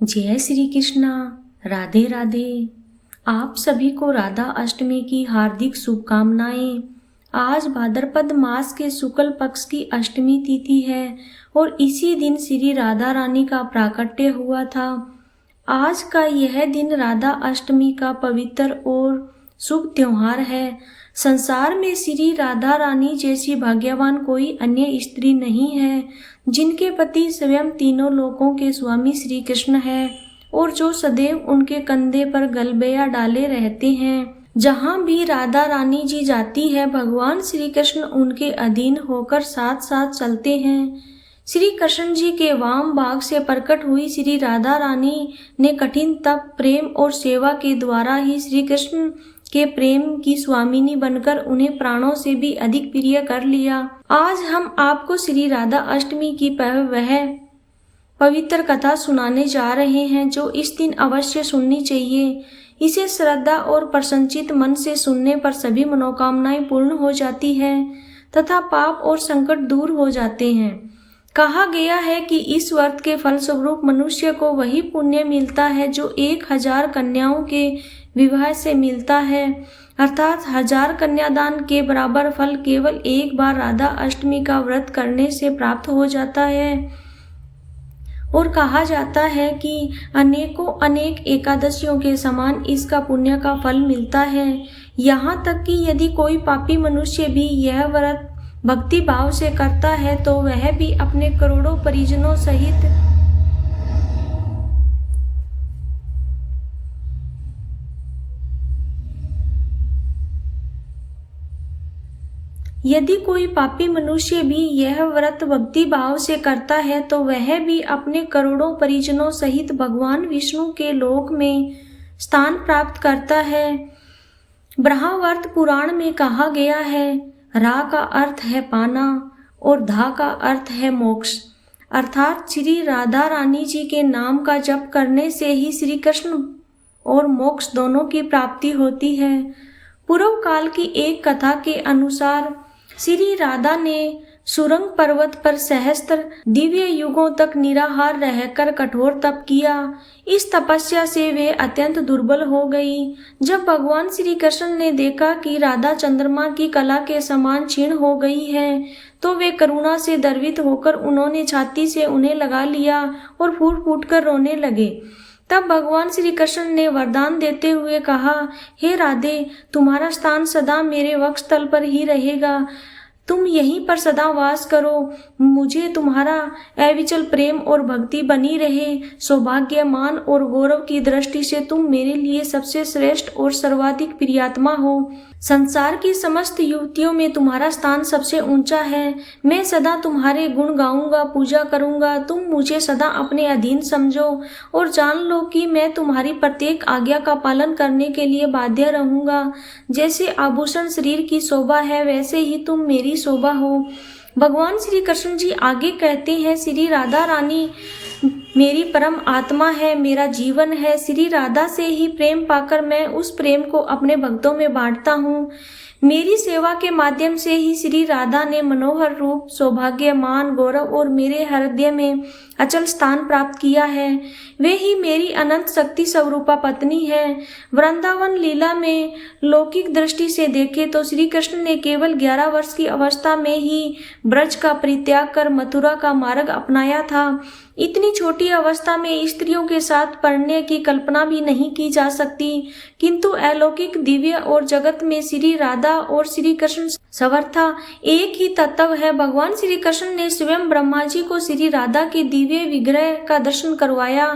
जय श्री कृष्णा। राधे राधे। आप सभी को राधा अष्टमी की हार्दिक शुभकामनाएं। आज भाद्रपद मास के शुक्ल पक्ष की अष्टमी तिथि है और इसी दिन श्री राधा रानी का प्राकट्य हुआ था। आज का यह दिन राधा अष्टमी का पवित्र और शुभ त्योहार है। संसार में श्री राधा रानी जैसी भाग्यवान कोई अन्य स्त्री नहीं है, जिनके पति स्वयं तीनों लोकों के स्वामी श्री कृष्ण है और जो सदैव उनके कंधे पर गलबैया डाले रहते हैं। जहाँ भी राधा रानी जी जाती है, भगवान श्री कृष्ण उनके अधीन होकर साथ साथ चलते हैं। श्री कृष्ण जी के वाम भाग से प्रकट हुई श्री राधा रानी ने कठिन तप, प्रेम और सेवा के द्वारा ही श्री कृष्ण के प्रेम की स्वामिनी बनकर उन्हें प्राणों से भी अधिक प्रिय कर लिया। आज हम आपको श्री राधा अष्टमी की वह पवित्र कथा सुनाने जा रहे हैं जो इस दिन अवश्य सुननी चाहिए। इसे श्रद्धा और प्रसन्नचित मन से सुनने पर सभी मनोकामनाएं पूर्ण हो जाती है तथा पाप और संकट दूर हो जाते हैं। कहा गया है कि इस व्रत के फलस्वरूप मनुष्य को वही पुण्य मिलता है जो 1000 कन्याओं के विवाह से मिलता है, अर्थात 1000 कन्यादान के बराबर फल केवल एक बार राधा अष्टमी का व्रत करने से प्राप्त हो जाता है। और कहा जाता है कि अनेकों अनेक एकादशियों के समान इसका पुण्य का फल मिलता है। यहाँ तक कि यदि कोई पापी मनुष्य भी यह व्रत भक्ति भाव से करता है तो वह भी अपने करोड़ों परिजनों सहित भक्ति भाव से करता है तो वह भी अपने करोड़ों परिजनों सहित भगवान विष्णु के लोक में स्थान प्राप्त करता है। ब्रह्मावर्त पुराण में कहा गया है, रा का अर्थ है पाना और धा का अर्थ है मोक्ष, अर्थात श्री राधा रानी जी के नाम का जप करने से ही श्री कृष्ण और मोक्ष दोनों की प्राप्ति होती है। पूर्व काल की एक कथा के अनुसार श्री राधा ने सुरंग पर्वत पर सहस्त्र दिव्य युगों तक निराहार रहकर कठोर तप किया। इस तपस्या से वे अत्यंत दुर्बल हो गई। जब भगवान श्री कृष्ण ने देखा कि राधा चंद्रमा की कला के समान क्षीण हो गई है तो वे करुणा से द्रवित होकर उन्होंने छाती से उन्हें लगा लिया और फूट फूट कर रोने लगे। तब भगवान श्री कृष्ण ने वरदान देते हुए कहा, हे राधे, तुम्हारा स्थान सदा मेरे वक्षस्थल पर ही रहेगा, तुम यहीं पर सदा वास करो। मुझे तुम्हारा अविचल प्रेम और भक्ति बनी रहे। सौभाग्य, मान और गौरव की दृष्टि से तुम मेरे लिए सबसे श्रेष्ठ और सर्वाधिक प्रियात्मा हो। संसार की समस्त युवतियों में तुम्हारा स्थान सबसे ऊंचा है। मैं सदा तुम्हारे गुण गाऊंगा, पूजा करूंगा। तुम मुझे सदा अपने अधीन समझो और जान लो कि मैं तुम्हारी प्रत्येक आज्ञा का पालन करने के लिए बाध्य रहूंगा। जैसे आभूषण शरीर की शोभा है, वैसे ही तुम मेरी शोभा हो। भगवान श्री कृष्ण जी आगे कहते हैं, श्री राधा रानी मेरी परम आत्मा है, मेरा जीवन है। श्री राधा से ही प्रेम पाकर मैं उस प्रेम को अपने भक्तों में बांटता हूँ। मेरी सेवा के माध्यम से ही श्री राधा ने मनोहर रूप, सौभाग्य, मान, गौरव और मेरे हृदय में अचल स्थान प्राप्त किया है। वे ही मेरी अनंत शक्ति स्वरूपा पत्नी है। वृंदावन लीला में लौकिक दृष्टि से देखे तो श्री कृष्ण ने केवल 11 वर्ष की अवस्था में ही ब्रज का परित्याग कर मथुरा का मार्ग अपनाया था। इतनी छोटी अवस्था में स्त्रियों के साथ पढ़ने की कल्पना भी नहीं की जा सकती, किंतु अलौकिक दिव्य और जगत में श्री राधा और श्री कृष्ण सर्वथा एक ही तत्व है। भगवान श्री कृष्ण ने स्वयं ब्रह्मा जी को श्री राधा के दिव्य विग्रह का दर्शन करवाया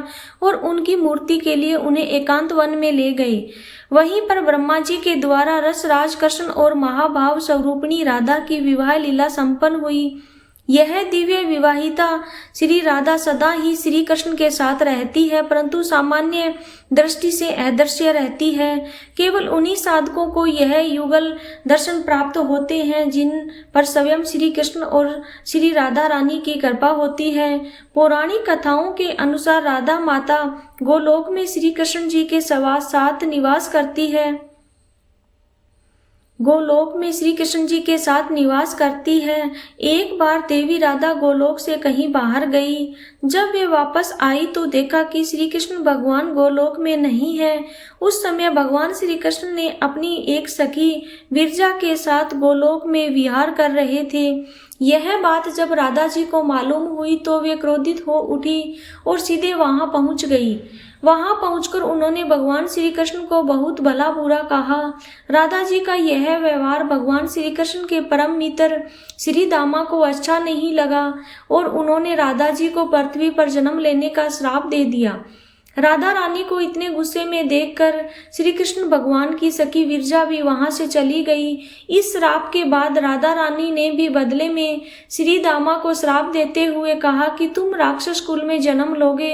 और उनकी मूर्ति के लिए उन्हें एकांत वन में ले गए। वहीं पर ब्रह्मा जी के द्वारा रसराज कृष्ण और महाभाव स्वरूपिणी राधा की विवाह लीला संपन्न हुई। यह दिव्य विवाहिता श्री राधा सदा ही श्री कृष्ण के साथ रहती है, परंतु सामान्य दृष्टि से अदृश्य रहती है। केवल उन्हीं साधकों को यह युगल दर्शन प्राप्त होते हैं जिन पर स्वयं श्री कृष्ण और श्री राधा रानी की कृपा होती है। पौराणिक कथाओं के अनुसार राधा माता गोलोक में श्री कृष्ण जी के साथ निवास करती है। गोलोक में श्री कृष्ण जी के साथ निवास करती है। एक बार देवी राधा गोलोक से कहीं बाहर गई। जब वे वापस आई तो देखा कि श्री कृष्ण भगवान गोलोक में नहीं है। उस समय भगवान श्री कृष्ण ने अपनी एक सखी विरजा के साथ गोलोक में विहार कर रहे थे। यह बात जब राधा जी को मालूम हुई तो वे क्रोधित हो उठी और सीधे वहां पहुंच गई। वहां पहुंचकर उन्होंने भगवान श्री कृष्ण को बहुत भला बुरा कहा। राधा जी का यह व्यवहार भगवान श्री कृष्ण के परम मित्र श्री दामा को अच्छा नहीं लगा और उन्होंने राधा जी को पृथ्वी पर जन्म लेने का श्राप दे दिया। राधा रानी को इतने गुस्से में देखकर श्री कृष्ण भगवान की सखी विरजा भी वहां से चली गई। इस श्राप के बाद राधा रानी ने भी बदले में श्री दामा को श्राप देते हुए कहा कि तुम राक्षस कुल में जन्म लोगे।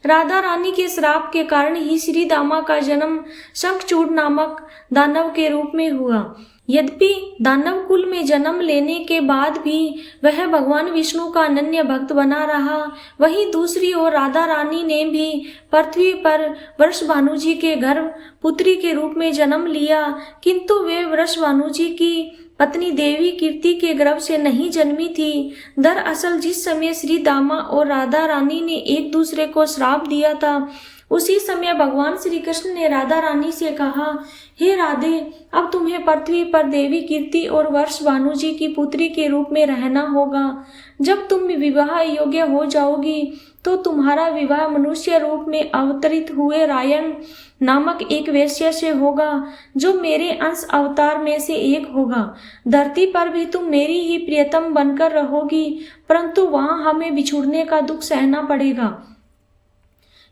राधा रानी के श्राप के कारण ही श्री दामा का जन्म शंखचूड़ नामक दानव के रूप में हुआ। यद्यपि दानव कुल में जन्म लेने के बाद भी वह भगवान विष्णु का अनन्य भक्त बना रहा, वहीं दूसरी ओर राधा रानी ने भी पृथ्वी पर वृषभानु जी के घर पुत्री के रूप में जन्म लिया, किंतु वे वृषभानु जी की पत्नी देवी कीर्ति के गर्भ से नहीं जन्मी थी। दरअसल जिस समय श्री दामा और राधा रानी ने एक दूसरे को श्राप दिया था, उसी समय भगवान श्री कृष्ण ने राधा रानी से कहा, हे राधे, अब तुम्हें पृथ्वी पर देवी कीर्ति और वृषभानु जी की पुत्री के रूप में रहना होगा। जब तुम विवाह योग्य हो जाओगी तो तुम्हारा विवाह मनुष्य रूप में अवतरित हुए रायन नामक एक वेश्या से होगा, जो मेरे अंश अवतार में से एक होगा। धरती पर भी तुम मेरी ही प्रियतम बनकर रहोगी, परंतु वहां हमें बिछुड़ने का दुख सहना पड़ेगा।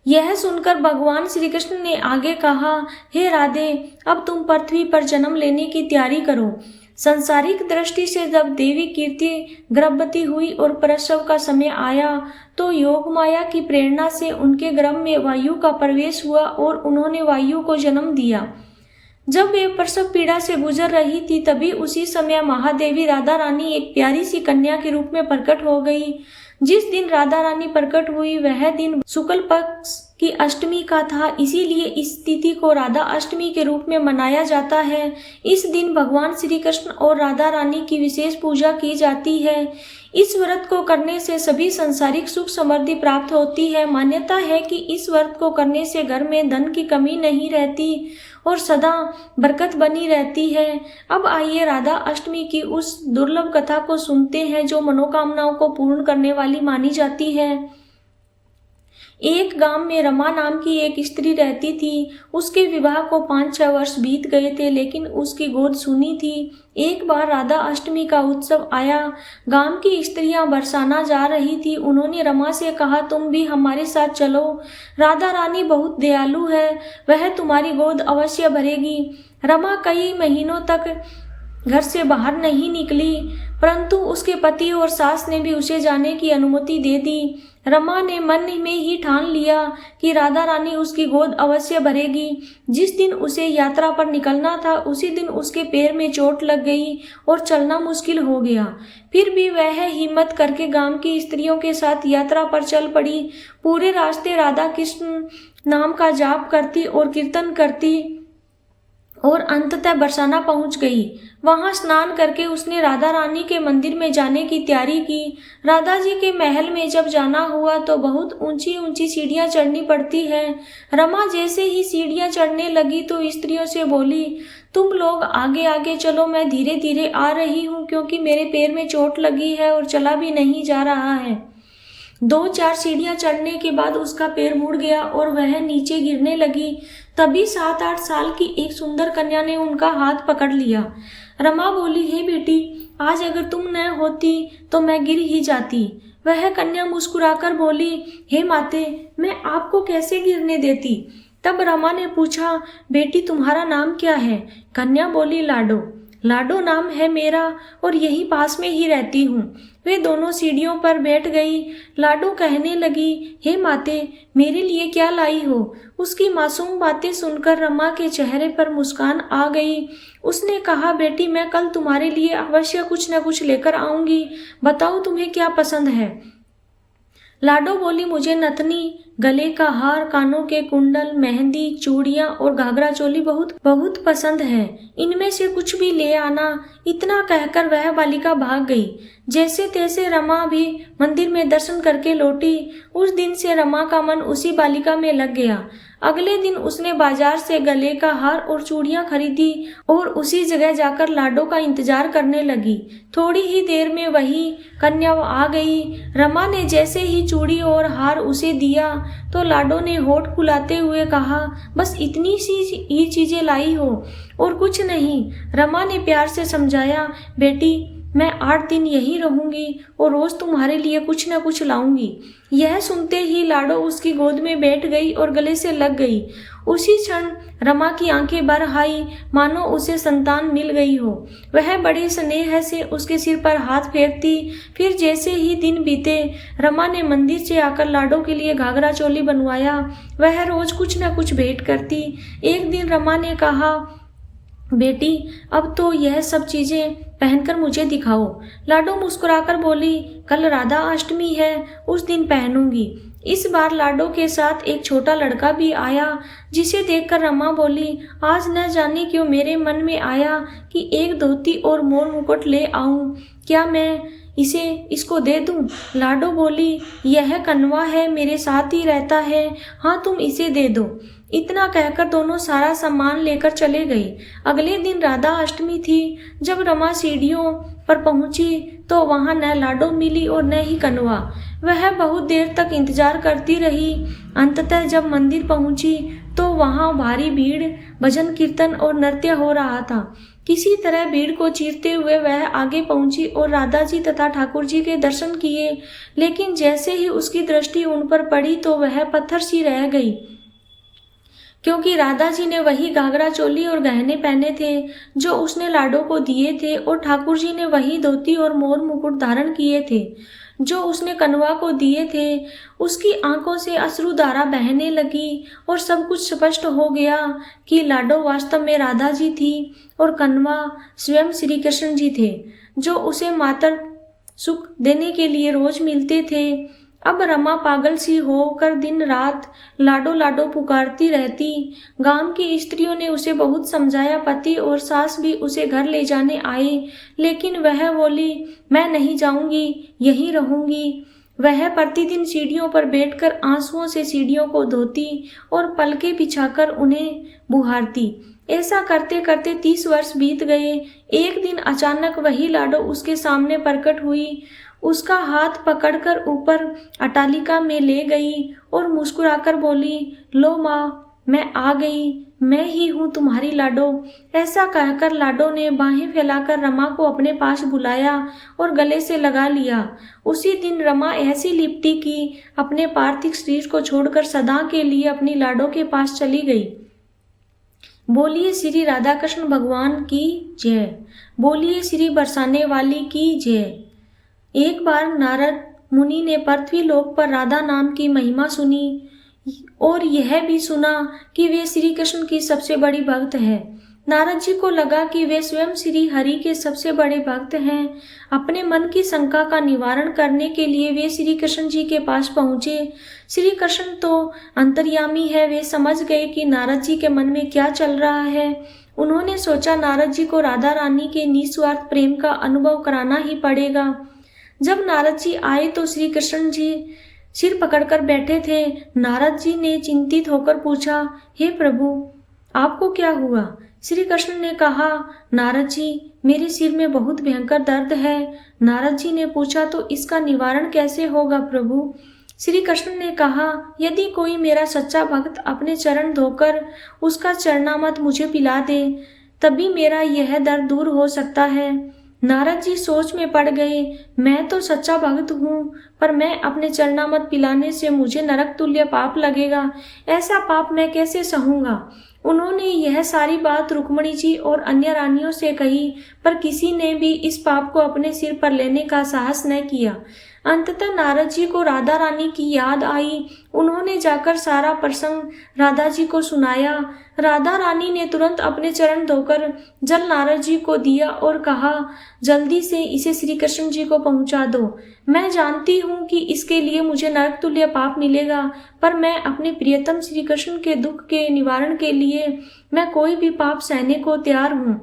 यह सुनकर भगवान श्री कृष्ण ने आगे कहा, हे राधे, अब तुम पृथ्वी पर जन्म लेने की तैयारी करो। संसारिक दृष्टि से जब देवी कीर्ति गर्भवती हुई और प्रसव का समय आया तो योग माया की प्रेरणा से उनके गर्भ में वायु का प्रवेश हुआ और उन्होंने वायु को जन्म दिया। जब वे प्रसव पीड़ा से गुजर रही थी तभी उसी समय महादेवी राधा रानी एक प्यारी सी कन्या के रूप में प्रकट हो गई। जिस दिन राधा रानी प्रकट हुई वह दिन शुक्ल पक्ष की अष्टमी का था, इसीलिए इस तिथि को राधा अष्टमी के रूप में मनाया जाता है। इस दिन भगवान श्री कृष्ण और राधा रानी की विशेष पूजा की जाती है। इस व्रत को करने से सभी संसारिक सुख समृद्धि प्राप्त होती है। मान्यता है कि इस व्रत को करने से घर में धन की कमी नहीं रहती और सदा बरकत बनी रहती है। अब आइए राधा अष्टमी की उस दुर्लभ कथा को सुनते हैं जो मनोकामनाओं को पूर्ण करने वाली मानी जाती है। एक गांव में रमा नाम की एक स्त्री रहती थी। उसके विवाह को 5-6 वर्ष बीत गए थे, लेकिन उसकी गोद सूनी थी। एक बार राधा अष्टमी का उत्सव आया। गांव की स्त्रियां बरसाना जा रही थी। उन्होंने रमा से कहा, तुम भी हमारे साथ चलो। राधा रानी बहुत दयालु है, वह तुम्हारी गोद अवश्य भरेगी। रमा कई महीनों तक घर से बाहर नहीं निकली, परंतु उसके पति और सास ने भी उसे जाने की अनुमति दे दी। रमा ने मन में ही ठान लिया कि राधा रानी उसकी गोद अवश्य भरेगी। जिस दिन उसे यात्रा पर निकलना था उसी दिन उसके पैर में चोट लग गई और चलना मुश्किल हो गया। फिर भी वह हिम्मत करके गांव की स्त्रियों के साथ यात्रा पर चल पड़ी। पूरे रास्ते राधा कृष्ण नाम का जाप करती और कीर्तन करती और अंततः बरसाना पहुंच गई। वहां स्नान करके उसने राधा रानी के मंदिर में जाने की तैयारी की। राधा जी के महल में जब जाना हुआ तो बहुत ऊंची ऊंची सीढ़ियां चढ़नी पड़ती है। रमा जैसे ही सीढ़ियां चढ़ने लगी तो स्त्रियों से बोली, तुम लोग आगे आगे चलो, मैं धीरे धीरे आ रही हूँ, क्योंकि मेरे पैर में चोट लगी है और चला भी नहीं जा रहा है। 2-4 सीढ़ियां चढ़ने के बाद उसका पैर मुड़ गया और वह नीचे गिरने लगी। तभी 7-8 साल की एक सुंदर कन्या ने उनका हाथ पकड़ लिया। रमा बोली, हे बेटी, आज अगर तुम न होती तो मैं गिर ही जाती। वह कन्या मुस्कुराकर बोली, हे माते, मैं आपको कैसे गिरने देती। तब रमा ने पूछा, बेटी तुम्हारा नाम क्या है। कन्या बोली, लाडो। लाडो नाम है मेरा और यही पास में ही रहती हूँ। वे दोनों सीढ़ियों पर बैठ गई। लाडो कहने लगी, हे माते, मेरे लिए क्या लाई हो। उसकी मासूम बातें सुनकर रमा के चेहरे पर मुस्कान आ गई। उसने कहा, बेटी, मैं कल तुम्हारे लिए अवश्य कुछ न कुछ लेकर आऊंगी। बताओ तुम्हें क्या पसंद है। लाडो बोली, मुझे नथनी, गले का हार, कानों के कुंडल, मेहंदी, चूड़ियां और घाघरा चोली बहुत बहुत पसंद है। इनमें से कुछ भी ले आना। इतना कहकर वह बालिका भाग गई। जैसे तैसे रमा भी मंदिर में दर्शन करके लौटी। उस दिन से रमा का मन उसी बालिका में लग गया। अगले दिन उसने बाजार से गले का हार और चूड़ियां खरीदी और उसी जगह जाकर लाडो का इंतजार करने लगी। थोड़ी ही देर में वही कन्या आ गई। रमा ने जैसे ही चूड़ी और हार उसे दिया तो लाडो ने होठ फुलाते हुए कहा, बस इतनी सी ही चीजें लाई हो और कुछ नहीं। रमा ने प्यार से समझाया, बेटी मैं 8 दिन यहीं रहूंगी और रोज तुम्हारे लिए कुछ न कुछ लाऊंगी। यह सुनते ही लाडो उसकी गोद में बैठ गई और गले से लग गई। उसी क्षण रमा की आंखें भर आई, मानो उसे संतान मिल गई हो। वह बड़े स्नेह से उसके सिर पर हाथ फेरती। फिर जैसे ही दिन बीते, रमा ने मंदिर से आकर लाडो के लिए घाघरा चोली बनवाया। वह रोज कुछ न कुछ भेंट करती। एक दिन रमा ने कहा, बेटी अब तो यह सब चीजें पहनकर मुझे दिखाओ। लाडो मुस्कुराकर बोली, कल राधा अष्टमी है, उस दिन पहनूंगी। इस बार लाडो के साथ एक छोटा लड़का भी आया, जिसे देखकर रमा बोली, आज न जाने क्यों मेरे मन में आया कि एक धोती और मोर मुकुट ले आऊं। क्या मैं इसको दे दूं? लाडो बोली, यह कन्वा है, मेरे साथ ही रहता है। हाँ, तुम इसे दे दो। इतना कहकर दोनों सारा सामान लेकर चले गए। अगले दिन राधा अष्टमी थी। जब रमा सीढ़ियों पर पहुंची तो वहां न लाडो मिली और न ही कन्वा। वह बहुत देर तक इंतजार करती रही। अंततः जब मंदिर पहुंची तो वहां भारी भीड़, भजन कीर्तन और नृत्य हो रहा था। किसी तरह भीड़ को चीरते हुए वह आगे पहुंची और राधा जी तथा ठाकुर जी के दर्शन किए। लेकिन जैसे ही उसकी दृष्टि उन पर पड़ी तो वह पत्थर सी रह गई, क्योंकि राधा जी ने वही घाघरा चोली और गहने पहने थे जो उसने लाडो को दिए थे और ठाकुर जी ने वही धोती और मोर मुकुट धारण किए थे जो उसने कन्वा को दिए थे। उसकी आंखों से अश्रुधारा बहने लगी और सब कुछ स्पष्ट हो गया कि लाडो वास्तव में राधा जी थी और कन्वा स्वयं श्री कृष्ण जी थे, जो उसे मातर सुख देने के लिए रोज मिलते थे। अब रमा पागल सी होकर दिन रात लाडो लाडो पुकारती रहती। गांव की स्त्रियों ने उसे बहुत समझाया। पति और सास भी उसे घर ले जाने आए, लेकिन वह बोली, मैं नहीं जाऊंगी, यहीं रहूंगी। वह प्रतिदिन सीढ़ियों पर बैठकर आंसुओं से सीढ़ियों को धोती और पलके बिछाकर उन्हें बुहारती। ऐसा करते करते 30 वर्ष बीत गए। एक दिन अचानक वही लाडो उसके सामने प्रकट हुई। उसका हाथ पकड़कर ऊपर अटालिका में ले गई और मुस्कुराकर बोली, लो माँ, मैं आ गई, मैं ही हूँ तुम्हारी लाडो। ऐसा कहकर लाडो ने बाहें फैलाकर रमा को अपने पास बुलाया और गले से लगा लिया। उसी दिन रमा ऐसी लिपटी कि अपने पार्थिव शरीर को छोड़कर सदा के लिए अपनी लाडो के पास चली गई। बोलिए श्री राधा कृष्ण भगवान की जय। बोलिए श्री बरसाने वाली की जय। एक बार नारद मुनि ने पृथ्वी लोक पर राधा नाम की महिमा सुनी और यह भी सुना कि वे श्री कृष्ण की सबसे बड़ी भक्त है। नारद जी को लगा कि वे स्वयं श्री हरि के सबसे बड़े भक्त हैं। अपने मन की शंका का निवारण करने के लिए वे श्री कृष्ण जी के पास पहुंचे। श्री कृष्ण तो अंतर्यामी है, वे समझ गए कि नारद जी के मन में क्या चल रहा है। उन्होंने सोचा नारद जी को राधा रानी के निस्वार्थ प्रेम का अनुभव कराना ही पड़ेगा। जब नारद जी आए तो श्री कृष्ण जी सिर पकड़कर बैठे थे। नारद जी ने चिंतित होकर पूछा, हे प्रभु, आपको क्या हुआ? श्री कृष्ण ने कहा, नारद जी, मेरे सिर में बहुत भयंकर दर्द है। नारद जी ने पूछा, तो इसका निवारण कैसे होगा प्रभु? श्री कृष्ण ने कहा, यदि कोई मेरा सच्चा भक्त अपने चरण धोकर उसका चरणामृत मुझे पिला दे, तभी मेरा यह दर्द दूर हो सकता है। नारद जी सोच में पड़ गए। मैं तो सच्चा भक्त हूँ, पर मैं अपने चरणामृत पिलाने से मुझे नरक तुल्य पाप लगेगा। ऐसा पाप मैं कैसे सहूंगा? उन्होंने यह सारी बात रुक्मणी जी और अन्य रानियों से कही, पर किसी ने भी इस पाप को अपने सिर पर लेने का साहस न किया। अंततः नारद जी को राधा रानी की याद आई। उन्होंने जाकर सारा प्रसंग राधा जी को सुनाया। राधा रानी ने तुरंत अपने चरण धोकर जल नारद जी को दिया और कहा, जल्दी से इसे श्री कृष्ण जी को पहुंचा दो। मैं जानती हूँ कि इसके लिए मुझे नरक तुल्य पाप मिलेगा, पर मैं अपने प्रियतम श्री कृष्ण के दुख के निवारण के लिए मैं कोई भी पाप सहने को तैयार हूँ।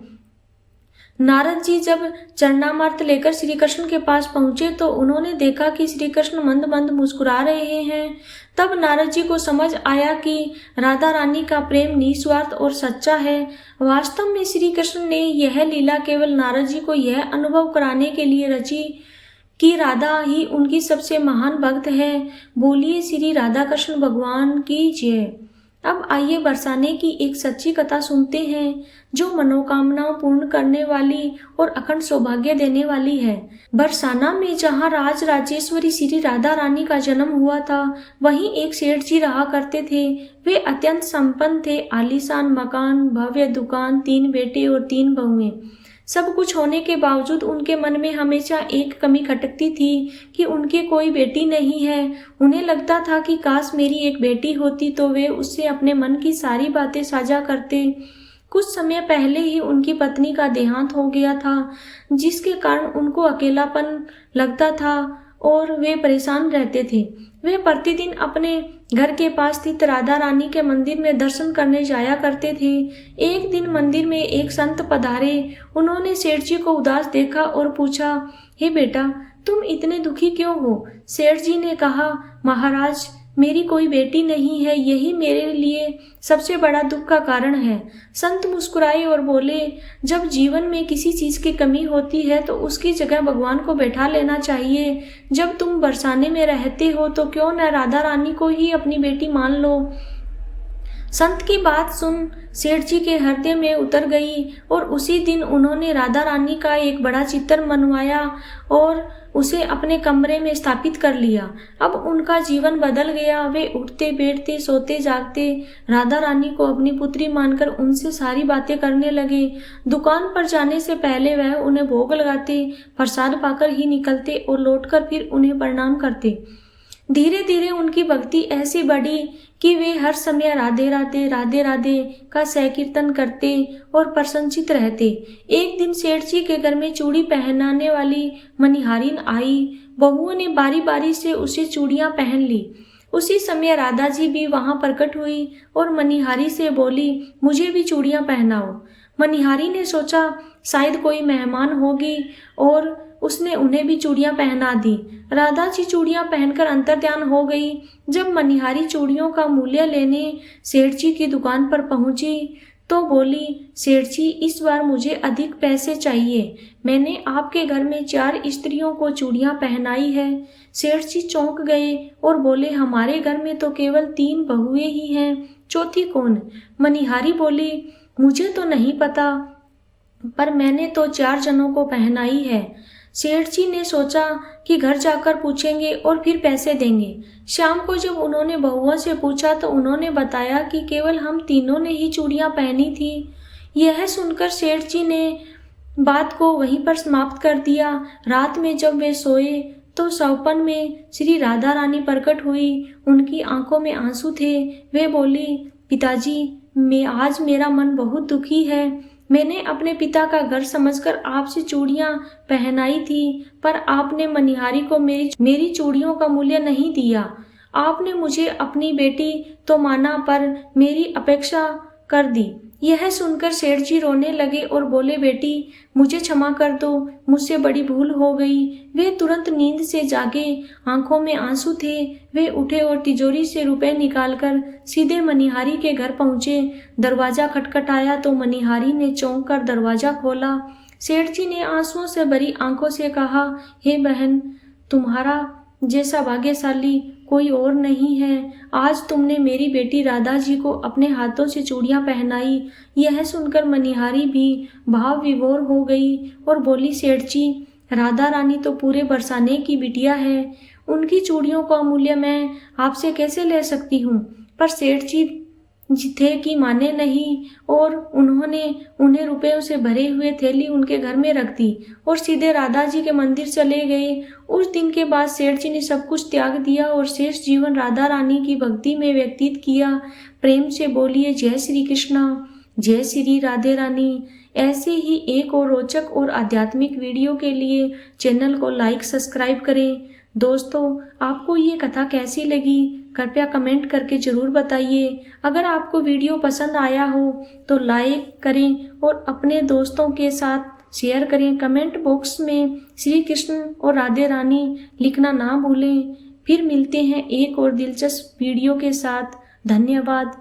नारद जी जब चरणामृत लेकर श्री कृष्ण के पास पहुंचे तो उन्होंने देखा कि श्री कृष्ण मंद मंद मुस्कुरा रहे हैं। तब नारद जी को समझ आया कि राधा रानी का प्रेम निस्वार्थ और सच्चा है। वास्तव में श्री कृष्ण ने यह लीला केवल नारद जी को यह अनुभव कराने के लिए रची कि राधा ही उनकी सबसे महान भक्त है। बोलिए श्री राधा कृष्ण भगवान की जय। अब आइए बरसाने की एक सच्ची कथा सुनते हैं जो मनोकामनाओं पूर्ण करने वाली और अखंड सौभाग्य देने वाली है। बरसाना में जहाँ राज राजेश्वरी श्री राधा रानी का जन्म हुआ था, वहीं एक सेठ जी रहा करते थे। वे अत्यंत संपन्न थे। आलीशान मकान, भव्य दुकान, 3 बेटे और 3 बहुएं। सब कुछ होने के बावजूद उनके मन में हमेशा एक कमी खटकती थी कि उनके कोई बेटी नहीं है। उन्हें लगता था कि काश मेरी एक बेटी होती तो वे उससे अपने मन की सारी बातें साझा करते। कुछ समय पहले ही उनकी पत्नी का देहांत हो गया था, जिसके कारण उनको अकेलापन लगता था और वे परेशान रहते थे। वे प्रतिदिन अपने घर के पास स्थित राधा रानी के मंदिर में दर्शन करने जाया करते थे। एक दिन मंदिर में एक संत पधारे। उन्होंने सेठ जी को उदास देखा और पूछा, हे बेटा, तुम इतने दुखी क्यों हो? सेठ जी ने कहा, महाराज, मेरी कोई बेटी नहीं है, यही मेरे लिए सबसे बड़ा दुख का कारण है। संत मुस्कुराए और बोले, जब जीवन में किसी चीज की कमी होती है तो उसकी जगह भगवान को बैठा लेना चाहिए। जब तुम बरसाने में रहते हो तो क्यों न राधा रानी को ही अपनी बेटी मान लो। संत की बात सुन सेठ जी के हृदय में उतर गई और उसी दिन उन्होंने राधा रानी का एक बड़ा चित्र बनवाया और उसे अपने कमरे में स्थापित कर लिया। अब उनका जीवन बदल गया। वे उठते बैठते सोते जागते राधा रानी को अपनी पुत्री मानकर उनसे सारी बातें करने लगे। दुकान पर जाने से पहले वह उन्हें भोग लगाते, प्रसाद पाकर ही निकलते और लौटकर फिर उन्हें प्रणाम करते। धीरे धीरे उनकी भक्ति ऐसी बढ़ी कि वे हर समय राधे राधे राधे राधे का सहकीर्तन करते और प्रसन्नचित रहते। एक दिन सेठ जी के घर में चूड़ी पहनाने वाली मनिहारिन आई। बहुओं ने बारी बारी से उसे चूड़ियां पहन ली। उसी समय राधा जी भी वहां प्रकट हुई और मनिहारी से बोली, मुझे भी चूड़ियां पहनाओ। मनिहारी ने सोचा शायद कोई मेहमान होगी और उसने उन्हें भी चूड़ियां पहना दी। राधा जी चूड़ियां पहनकर अंतर्ध्यान हो गई। जब मनिहारी चूड़ियों का मूल्य लेने सेठ जी की दुकान पर पहुंची तो बोली, सेठ जी, इस बार मुझे अधिक पैसे चाहिए। मैंने आपके घर में 4 स्त्रियों को चूड़ियां पहनाई है। सेठ जी चौंक गए और बोले, हमारे घर में तो केवल 3 बहुएं ही हैं, चौथी कौन? मनिहारी बोली, मुझे तो नहीं पता, पर मैंने तो 4 जनों को पहनाई है। सेठ जी ने सोचा कि घर जाकर पूछेंगे और फिर पैसे देंगे। शाम को जब उन्होंने बहुओं से पूछा तो उन्होंने बताया कि केवल हम तीनों ने ही चूड़ियां पहनी थी। यह सुनकर सेठ जी ने बात को वहीं पर समाप्त कर दिया। रात में जब वे सोए तो सपन में श्री राधा रानी प्रकट हुई। उनकी आंखों में आंसू थे। वे बोली, पिताजी, आज मेरा मन बहुत दुखी है। मैंने अपने पिता का घर समझकर आपसे चूड़ियां पहनाई थी, पर आपने मनिहारी को मेरी चूड़ियों का मूल्य नहीं दिया। आपने मुझे अपनी बेटी तो माना पर मेरी अपेक्षा कर दी। यह सुनकर सेठ जी रोने लगे और बोले, बेटी, मुझे क्षमा कर दो, मुझसे बड़ी भूल हो गई। वे तुरंत नींद से जागे, आंखों में आंसू थे। वे उठे और तिजोरी से रुपए निकालकर सीधे मनिहारी के घर पहुंचे। दरवाजा खटखटाया तो मनिहारी ने चौंक कर दरवाजा खोला। सेठ जी ने आंसुओं से भरी आंखों से कहा, हे बहन, तुम्हारा जैसा भाग्यशाली कोई और नहीं है। आज तुमने मेरी बेटी राधा जी को अपने हाथों से चूड़ियां पहनाई। यह सुनकर मनिहारी भी भाव विभोर हो गई और बोली, सेठ जी, राधा रानी तो पूरे बरसाने की बिटिया है, उनकी चूड़ियों का मूल्य मैं आपसे कैसे ले सकती हूँ? पर सेठ जी थे कि माने नहीं, और उन्होंने उन्हें रुपयों से भरे हुए थैली उनके घर में रख दी और सीधे राधा जी के मंदिर चले गए। उस दिन के बाद सेठ जी ने सब कुछ त्याग दिया और शेष जीवन राधा रानी की भक्ति में व्यतीत किया। प्रेम से बोलिए जय श्री कृष्णा, जय श्री राधे रानी। ऐसे ही एक और रोचक और आध्यात्मिक वीडियो के लिए चैनल को लाइक सब्सक्राइब करें। दोस्तों, आपको ये कथा कैसी लगी कृपया कमेंट करके ज़रूर बताइए। अगर आपको वीडियो पसंद आया हो तो लाइक करें और अपने दोस्तों के साथ शेयर करें। कमेंट बॉक्स में श्री कृष्ण और राधे रानी लिखना ना भूलें। फिर मिलते हैं एक और दिलचस्प वीडियो के साथ। धन्यवाद।